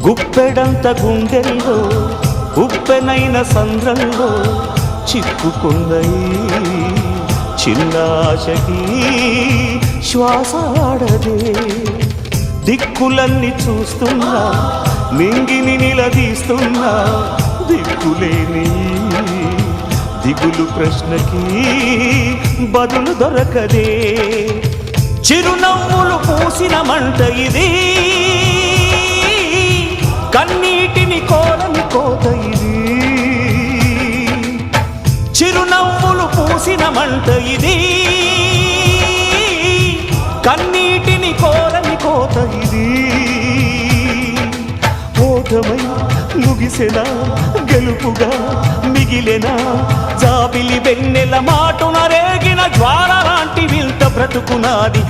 గుప్పెడంత గుండెల్లో ఉప్పెనైన సంద్రంలో చిక్కుకున్నయి చిన్నాశకి శ్వాసాడదే దిక్కులన్నీ చూస్తున్నా నింగిని నిలదీస్తున్నా దిక్కులేని దిగులు ప్రశ్నకి బదులు దొరకదే చిరునవ్వులు పూసిన మంట ఇది కన్నీటిని కోరని కోత ఇది చిరునవ్వులు పూసిన మంట ఇది కన్నీటిని కోరని కోత ఇది ఓటమై ముగిసెనా గెలుపుగా మిగిలెనా జాబిలి వెన్నెల మాటున రేగిన జ్వాల లాంటి వింత బ్రతుకునాది